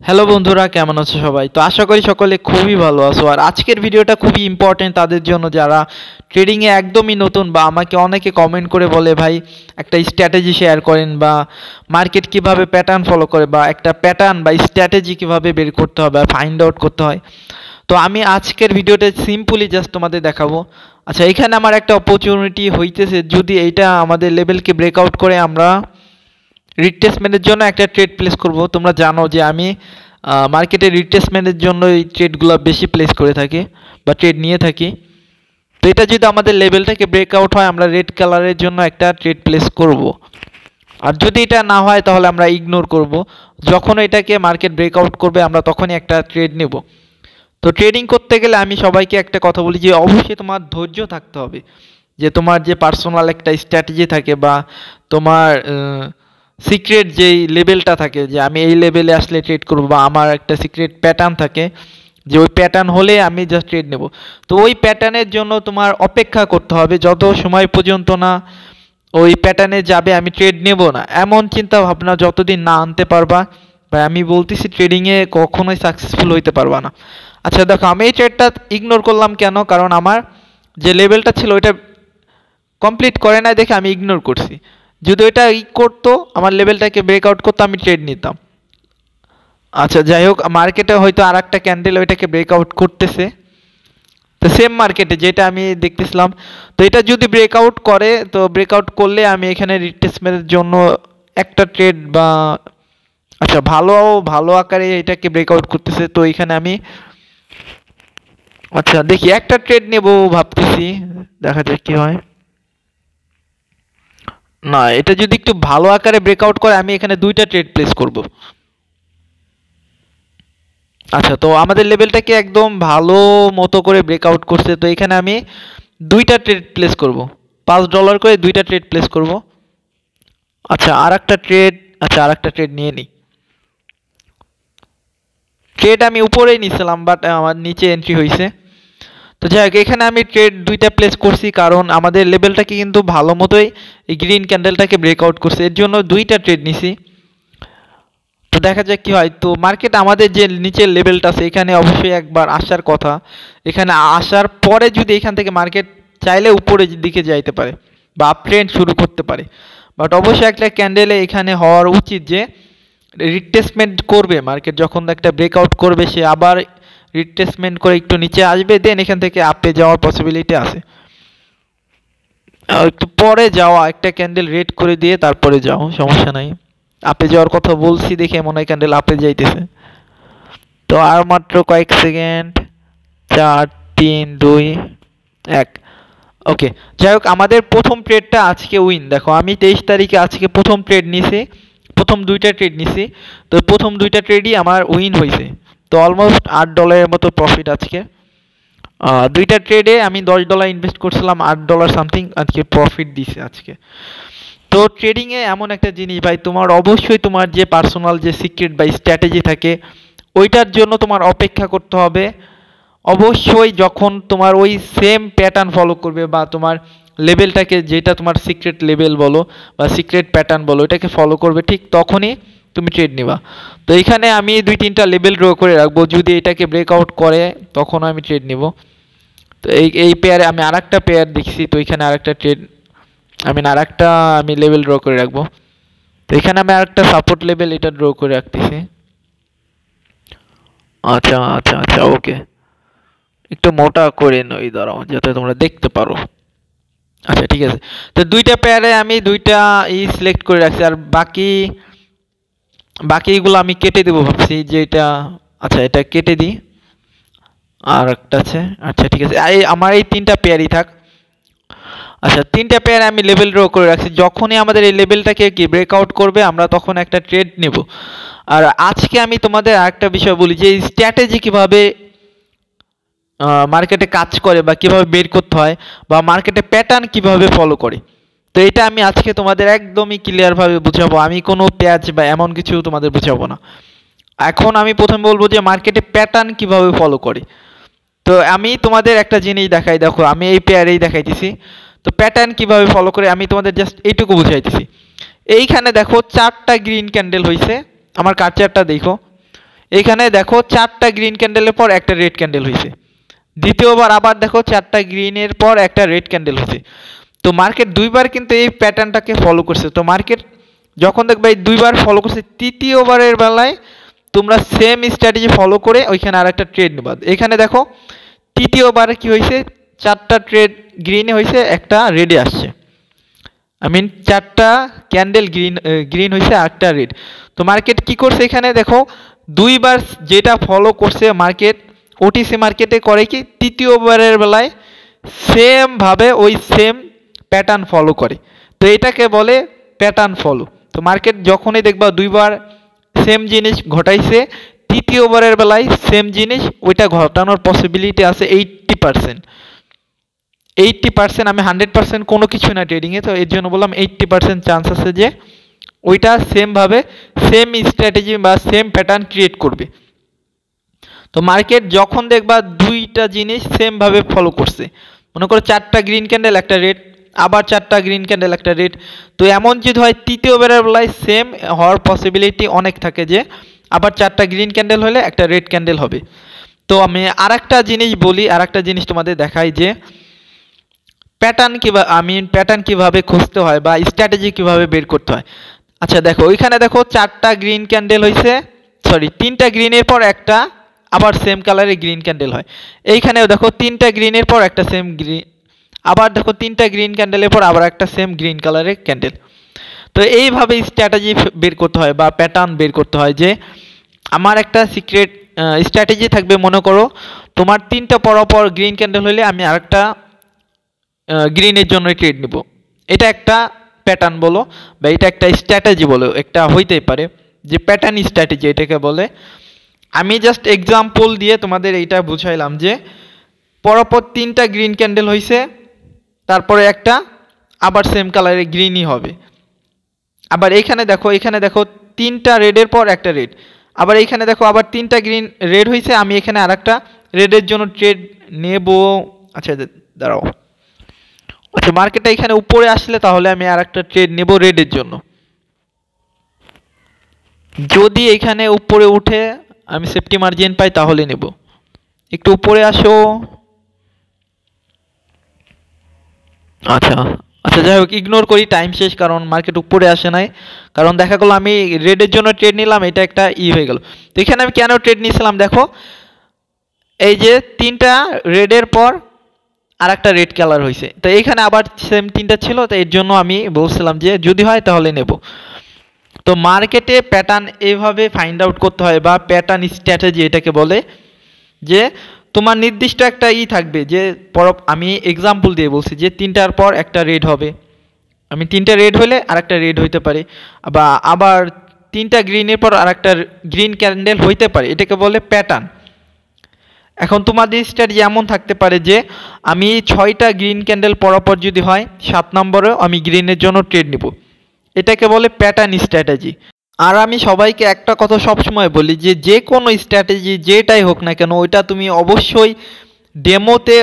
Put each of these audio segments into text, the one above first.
Hello বন্ধুরা, কেমন আছো সবাই? তো আশা করি সকলে খুবই ভালো আছো। আর আজকের ভিডিওটা খুবই ইম্পর্টেন্ট তাদের জন্য যারা ট্রেডিংয়ে একদমই নতুন, বা আমাকে অনেকে কমেন্ট করে বলে ভাই একটা স্ট্র্যাটেজি শেয়ার করেন, বা মার্কেট কিভাবে প্যাটার্ন ফলো করে, বা একটা প্যাটার্ন বা স্ট্র্যাটেজি কিভাবে বের করতে হবে আর ফাইন্ড আউট করতে হয়। তো আমি আজকের ভিডিওতে সিম্পলি জাস্ট তোমাদের দেখাবো। আচ্ছা, এখানে আমার একটা অপরচুনিটি হইতেছে, যদি এইটা আমাদের লেভেলকে ব্রেকআউট করে আমরা রিট্রেসমেন্টের জন্য একটা ট্রেড প্লেস করব। তোমরা জানো যে আমি মার্কেটে রিট্রেসমেন্টের জন্য এই ট্রেডগুলো বেশি প্লেস করে থাকি বা ট্রেড নিয়ে থাকি। তো এটা যদি আমাদের লেভেলটাকে ব্রেকআউট হয়, আমরা রেড কালারের জন্য একটা ট্রেড প্লেস করব। আর যদি এটা না হয় তাহলে আমরা ইগনোর করব। যখন এটাকে মার্কেট ব্রেকআউট করবে আমরা তখনই একটা ট্রেড নেব। তো ট্রেডিং করতে গেলে আমি সবাইকে একটা কথা বলি যে অবশ্যই তোমার ধৈর্য থাকতে হবে। যে তোমার যে পার্সোনাল একটা স্ট্র্যাটেজি থাকে, বা তোমার সিক্রেট যেই লেভেলটা থাকে যে আমি এই লেভেলে আসলে ট্রেড করব, বা আমার একটা সিক্রেট প্যাটার্ন থাকে যে ওই প্যাটার্ন হলে আমি জাস্ট ট্রেড নেব। তো ওই প্যাটার্নের জন্য তোমার অপেক্ষা করতে হবে যত সময় পর্যন্ত না ওই প্যাটার্নে যাবে আমি ট্রেড নেব না, এমন চিন্তা ভাবনা যতদিন না আনতে পারবা, বা আমি বলতেছি ট্রেডিংয়ে কখনোই সাকসেসফুল হইতে পারবা না। আচ্ছা দেখো, আমি এই ট্রেডটা ইগনোর করলাম কেন? কারণ আমার যে লেভেলটা ছিল ওইটা কমপ্লিট করে নাই দেখে আমি ইগনোর করছি। যদি ওইটা করতো, আমার লেভেলটাকে ব্রেকআউট করতো, আমি ট্রেড নিতাম। আচ্ছা যাই হোক, মার্কেটে হয়তো আর একটা ক্যান্ডেল ওইটাকে ব্রেকআউট করতেছে, তো সেম মার্কেটে যেটা আমি দেখতেছিলাম। তো এটা যদি ব্রেকআউট করে, তো ব্রেকআউট করলে আমি এখানে রিট্রেসমেন্টের জন্য একটা ট্রেড বা আচ্ছা ভালো ভালো আকারে এটাকে ব্রেকআউট করতেছে, তো এখানে আমি আচ্ছা দেখি একটা ট্রেড নেব ভাবতেছি, দেখা যাক কি হয়। না, এটা যদি একটু ভালো আকারে ব্রেকআউট করে আমি এখানে দুইটা ট্রেড প্লেস করব। আচ্ছা, তো আমাদের লেভেলটাকে একদম ভালো মতো করে ব্রেকআউট করছে, তো এখানে আমি দুইটা ট্রেড প্লেস করব। $5 করে দুইটা ট্রেড প্লেস করব। আচ্ছা আর একটা ট্রেড, আচ্ছা আর একটা ট্রেড নিয়ে নিই। ট্রেড আমি উপরেই নিছিলাম, বাট আমার নিচে এন্ট্রি হয়েছে। তো যাই হোক, এখানে আমি ট্রেড দুইটা প্লেস করছি কারণ আমাদের লেভেলটাকে কিন্তু ভালো মতোই এই গ্রিন ক্যান্ডেলটাকে ব্রেকআউট করছে, এর জন্য দুইটা ট্রেড নিছি। তো দেখা যাক কি হয়। তো মার্কেট আমাদের যে নিচের লেভেলটা আছে এখানে অবশ্যই একবার আসার কথা। এখানে আসার পরে যদি এখান থেকে মার্কেট চাইলে উপরের দিকে যাইতে পারে বা আপ ট্রেন্ড শুরু করতে পারে, বাট অবশ্যই একটা ক্যান্ডেলে এখানে হওয়ার উচিত যে রিট্রেসমেন্ট করবে মার্কেট, যখন একটা ব্রেকআউট করবে সে আবার রিট্রেসমেন্ট করে একটু নিচে আসবে, দেন এখান থেকে আপে যাওয়ার পসিবিলিটি আছে। একটু পরে যাওয়া, একটা ক্যান্ডেল রেড করে দিয়ে তারপরে যাও, সমস্যা নাই। আপে যাওয়ার কথা বলছি দেখে মনে হয় ক্যান্ডেল আপে যাইতেছে। তো আর মাত্র কয়েক সেকেন্ড, 4 3 2 1। ওকে, যাই হোক আমাদের প্রথম ট্রেডটা আজকে উইন। দেখো আমি 23 তারিখে আজকে প্রথম ট্রেড নিছি, প্রথম দুইটা ট্রেড নিছি। তো প্রথম দুইটা ট্রেডই আমার উইন হয়েছে। তো অলমোস্ট $8 মতো প্রফিট আজকে। দুইটা ট্রেডে আমি $10 ইনভেস্ট করছিলাম, $8 সামথিং আজকে প্রফিট দিছে আজকে। তো ট্রেডিংয়ে এমন একটা জিনিস ভাই, তোমার অবশ্যই তোমার যে পার্সোনাল যে সিক্রেট বা স্ট্র্যাটেজি থাকে ওইটার জন্য তোমার অপেক্ষা করতে হবে। অবশ্যই যখন তোমার ওই সেম প্যাটার্ন ফলো করবে, বা তোমার লেভেলটাকে যেটা তোমার সিক্রেট লেভেল বলো বা সিক্রেট প্যাটার্ন বলো ওইটাকে ফলো করবে, ঠিক তখনই তুমি ট্রেড নিবা। তো এখানে আমি দুই তিনটা লেভেল ড্র করে রাখবো, যদি এটাকে ব্রেকআউট করে তখন আমি ট্রেড নিব। তো এই এই পেয়ারে আমি আরেকটা পেয়ার দেখছি, তো এখানে আরেকটা ট্রেড আরেকটা আমি লেভেল ড্র করে রাখবো। তো এখানে আমি আরেকটা সাপোর্ট লেভেল এটা ড্র করে রাখতেছি। আচ্ছা আচ্ছা আচ্ছা, ওকে, একটু মোটা করে নই, দাঁড়াও যাতে তোমরা দেখতে পারো। আচ্ছা ঠিক আছে, তো দুইটা পেয়ারে আমি দুইটা সিলেক্ট করে রাখছি, আর বাকিগুলো আমি কেটে দেবো ভাবছি যে এটা। আচ্ছা এটা কেটে দিই, আর একটা আছে। আচ্ছা ঠিক আছে, আমার এই তিনটা পেয়ারই থাক। আচ্ছা তিনটা পেয়ার আমি লেভেল ড্র করে রাখছি, যখনই আমাদের এই লেভেলটাকে কি ব্রেকআউট করবে আমরা তখন একটা ট্রেড নেব। আর আজকে আমি তোমাদের আরেকটা বিষয় বলি যে স্ট্র্যাটেজি কিভাবে মার্কেটে কাজ করে বা কিভাবে বের করতে হয়, বা মার্কেটে প্যাটার্ন কিভাবে ফলো করে। তো এটা আমি আজকে তোমাদের একদমই ক্লিয়ারভাবে বুঝাবো, আমি কোনো প্যাচ বা এমন কিছু তোমাদের বুঝাবো না। এখন আমি প্রথমে বলবো যে মার্কেটে প্যাটার্ন কিভাবে ফলো করে। তো আমি তোমাদের একটা জিনিস দেখাই, দেখো আমি এই পেয়ারেই দেখাইতেছি। তো প্যাটার্ন কিভাবে ফলো করে আমি তোমাদের জাস্ট এইটুকু বুঝাইতেছি। এইখানে দেখো চারটা গ্রিন ক্যান্ডেল হয়েছে, আমার কার্চারটা দেখো। এখানে দেখো 4টা গ্রিন ক্যান্ডেলের পর একটা রেড ক্যান্ডেল হয়েছে, দ্বিতীয়বার আবার দেখো 4টা গ্রিনের পর একটা রেড ক্যান্ডেল হয়েছে। তো মার্কেট দুইবার কিন্তু এই প্যাটার্নটাকে ফলো করছে। তো মার্কেট যখন দেখবে এই দুইবার ফলো করছে, তৃতীয়বারের বেলায় তোমরা সেম স্ট্র্যাটেজি ফলো করে ওইখানে আর একটা ট্রেড নেবা। এখানে দেখো তৃতীয়বার কি হয়েছে, 4টা ট্রেড গ্রিনে হয়েছে, একটা রেডে আসছে। আই মিন 4টা ক্যান্ডেল গ্রিন হয়েছে, একটা রেড। তো মার্কেট কি করছে, এখানে দেখো দুইবার যেটা ফলো করছে মার্কেট, ওটিসি মার্কেটে করে কি তৃতীয়বারের বেলায় সেম ভাবে ওই সেম প্যাটার্ন ফলো করে। তো এটাকে বলে প্যাটার্ন ফলো। তো মার্কেট যখনই দেখবা দুইবার সেম জিনিস ঘটাইছে, তৃতীয়বারের বেলায় সেম জিনিস ওইটা ঘটানোর পসিবিলিটি আছে 80%। 80%, আমি 100% কোনো কিছু না ট্রেডিংয়ে, তো এর জন্য বললাম 80% চান্স আছে যে ওইটা সেমভাবে সেম স্ট্র্যাটেজি বা সেম প্যাটার্ন ক্রিয়েট করবে। তো মার্কেট যখন দেখবা দুইটা জিনিস সেমভাবে ফলো করছে, মনে করো 4টা গ্রিন ক্যান্ডেল একটা রেড, আবার 4টা গ্রিন ক্যান্ডেল একটা রেড, তো এমন যদি হয় তৃতীয়বারের বেলায় সেম হওয়ার পসিবিলিটি অনেক থাকে যে আবার 4টা গ্রিন ক্যান্ডেল হলে একটা রেড ক্যান্ডেল হবে। তো আমি আরেকটা জিনিস বলি, আরেকটা জিনিস তোমাদের দেখাই যে প্যাটার্ন কিভাবে খুঁজতে হয় বা স্ট্র্যাটেজি কিভাবে বের করতে হয়। আচ্ছা দেখো ওইখানে দেখো 4টা গ্রিন ক্যান্ডেল হয়েছে, সরি 3টা গ্রিনের পর একটা আবার সেম কালারের গ্রিন ক্যান্ডেল হয়। এইখানেও দেখো 3টা গ্রিনের পর একটা সেম গ্রিন, আবার দেখো 3টা গ্রিন ক্যান্ডেলের পর আবার একটা সেম গ্রিন কালারের ক্যান্ডেল। তো এইভাবে স্ট্র্যাটেজি বের করতে হয় বা প্যাটার্ন বের করতে হয় যে আমার একটা সিক্রেট স্ট্র্যাটেজি থাকবে। মনে করো তোমার 3টা পরপর গ্রিন ক্যান্ডেল হলে আমি আরেকটা গ্রিনের জন্য ট্রেড নিব। এটা একটা প্যাটার্ন বলো বা এটা একটা স্ট্র্যাটেজি বলো, একটা হইতেই পারে যে প্যাটার্ন স্ট্র্যাটেজি এটাকে বলে। আমি জাস্ট এক্সাম্পল দিয়ে তোমাদের এইটা বুঝাইলাম যে পরপর 3টা গ্রিন ক্যান্ডেল হয়েছে, তারপরে একটা আবার সেম কালারের গ্রিনই হবে। আবার এখানে দেখো 3টা রেডের পর একটা রেড, আবার এইখানে দেখো আবার 3টা গ্রিন রেড হয়েছে, আমি এখানে আর একটা রেডের জন্য ট্রেড নেব। আচ্ছা দাঁড়াও, আচ্ছা মার্কেটটা এখানে উপরে আসলে তাহলে আমি আর একটা ট্রেড নেব রেডের জন্য। যদি এখানে উপরে উঠে আমি সেফটি মার্জিন পাই তাহলে নেব। একটু উপরে আসো। আচ্ছা আচ্ছা যাই হোক, ইগনোর করি, টাইম শেষ, কারণ মার্কেট উপরে আসে নাই। কারণ দেখা গেলো আমি রেডের জন্য ট্রেড নিলাম, এটা একটা হয়ে গেল। তো এখানে আমি কেন ট্রেড নিয়েছিলাম দেখো, এই যে 3টা রেডের পর আর একটা রেড কালার হয়েছে, তো এইখানে আবার সেম 3টা ছিল, তো এর জন্য আমি বলছিলাম যে যদি হয় তাহলে নেব। তো মার্কেটে প্যাটার্ন এইভাবে ফাইন্ড আউট করতে হয় বা প্যাটার্ন স্ট্র্যাটেজি এটাকে বলে যে তোমার নির্দিষ্ট একটা থাকবে যে আমি এক্সাম্পল দিয়ে বলছি যে 3টার পর একটা রেড হবে, আমি 3টা রেড হলে আর একটা রেড হইতে পারে, বা আবার 3টা গ্রিনের পর আর একটা গ্রিন ক্যান্ডেল হইতে পারে, এটাকে বলে প্যাটার্ন। এখন তোমাদের স্ট্র্যাটেজি এমন থাকতে পারে যে আমি 6টা গ্রিন ক্যান্ডেল পরপর যদি হয় 7 নম্বরেও আমি গ্রিনের জন্য ট্রেড নিব, এটাকে বলে প্যাটার্ন স্ট্র্যাটেজি। আর আমি সবাইকে একটা কথা সবসময় বলি যে যে কোনো স্ট্র্যাটেজি যেটাই হোক না কেন ওইটা তুমি অবশ্যই ডেমোতে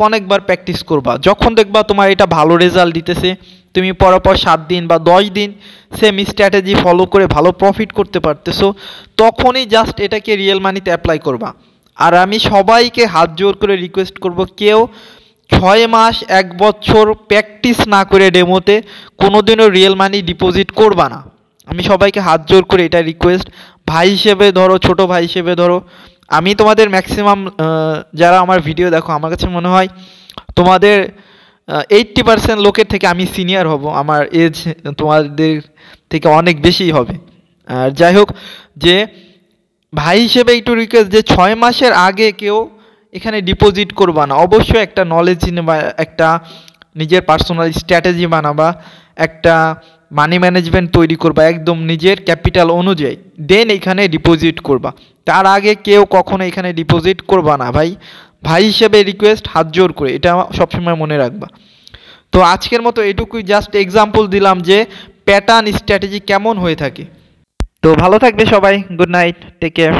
অনেকবার প্র্যাকটিস করবা। যখন দেখবা তোমার এটা ভালো রেজাল্ট দিতেছে, তুমি পরপর 7 দিন বা 10 দিন সেম স্ট্র্যাটেজি ফলো করে ভালো প্রফিট করতে পারতেছো, তখনই জাস্ট এটাকে রিয়েল মানিতে অ্যাপ্লাই করবা। আর আমি সবাইকে হাত জোর করে রিকোয়েস্ট করব, কেউ 6 মাস 1 বছর প্র্যাকটিস না করে ডেমোতে কোনোদিনও রিয়েল মানি ডিপোজিট করবা না। আমি সবাইকে হাত জোর করে এটা রিকোয়েস্ট, ভাই হিসেবে ধরো, ছোট ভাই হিসেবে ধরো। আমি তোমাদের ম্যাক্সিমাম যারা আমার ভিডিও দেখো, আমার কাছে মনে হয় তোমাদের 80% লোকের থেকে আমি সিনিয়র হব, আমার এজ তোমাদের থেকে অনেক বেশি হবে। আর যাই হোক, যে ভাই হিসেবে একটু রিকোয়েস্ট যে 6 মাসের আগে কেউ এখানে ডিপোজিট করবা না। অবশ্যই একটা নলেজ নেবা, একটা নিজের পার্সোনাল স্ট্র্যাটেজি বানাবা, একটা মানি ম্যানেজমেন্ট তৈরি করবা একদম নিজের ক্যাপিটাল অনুযায়ী, দেন এখানে ডিপোজিট করবা। তার আগে কেউ কখনো এখানে ডিপোজিট করবা না ভাই। ভাই হিসেবে রিকোয়েস্ট, হাত জোর করে, এটা সবসময় মনে রাখবা। তো আজকের মতো এটুকুই, জাস্ট এক্সাম্পল দিলাম যে প্যাটার্ন স্ট্র্যাটেজি কেমন হয়ে থাকে। তো ভালো থাকবে সবাই, গুড নাইট, টেক কেয়ার।